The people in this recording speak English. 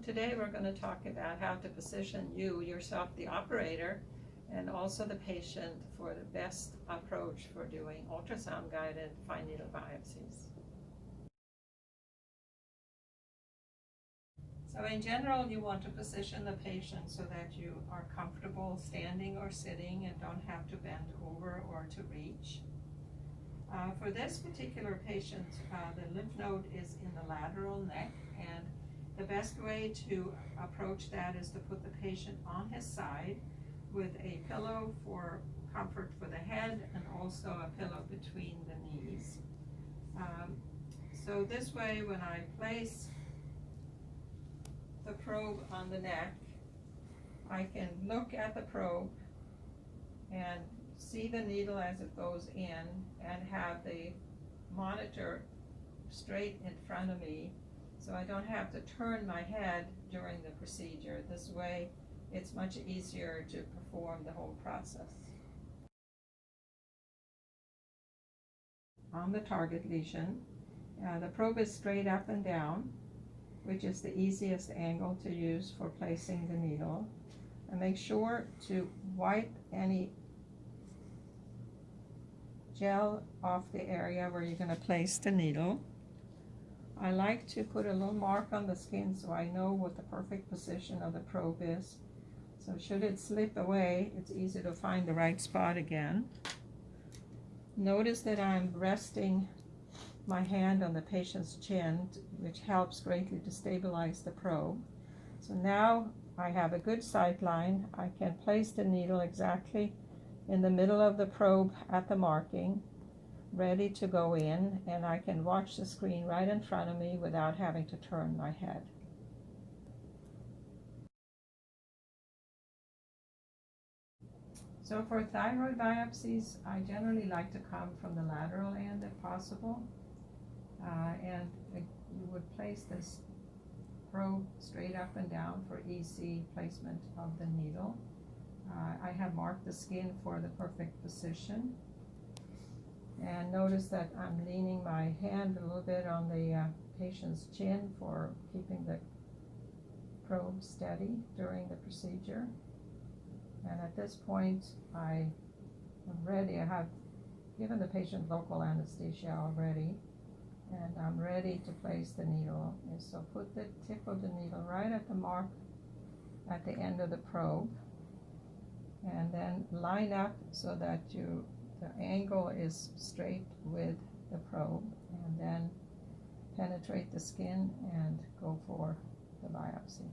Today we're going to talk about how to position you, yourself, the operator, and also the patient for the best approach for doing ultrasound-guided fine needle biopsies. So in general, you want to position the patient so that you are comfortable standing or sitting and don't have to bend over or to reach. For this particular patient, the lymph node is in the lateral neck, and the best way to approach that is to put the patient on his side with a pillow for comfort for the head and also a pillow between the knees. So this way, when I place the probe on the neck, I can look at the probe and see the needle as it goes in and have the monitor straight in front of me, so I don't have to turn my head during the procedure. This way it's much easier to perform the whole process. On the target lesion, the probe is straight up and down, which is the easiest angle to use for placing the needle. And make sure to wipe any gel off the area where you're going to place the needle. I like to put a little mark on the skin so I know what the perfect position of the probe is. So should it slip away, it's easy to find the right spot again. Notice that I'm resting my hand on the patient's chin, which helps greatly to stabilize the probe. So now I have a good sight line. I can place the needle exactly in the middle of the probe at the marking, ready to go in, and I can watch the screen right in front of me without having to turn my head. So for thyroid biopsies, I generally like to come from the lateral end if possible. And you would place this probe straight up and down for easy placement of the needle. I have marked the skin for the perfect position. And notice that I'm leaning my hand a little bit on the patient's chin for keeping the probe steady during the procedure. And at this point, I am ready. I have given the patient local anesthesia already, and I'm ready to place the needle. And so put the tip of the needle right at the mark at the end of the probe, and then line up so that the angle is straight with the probe, and then penetrate the skin and go for the biopsy.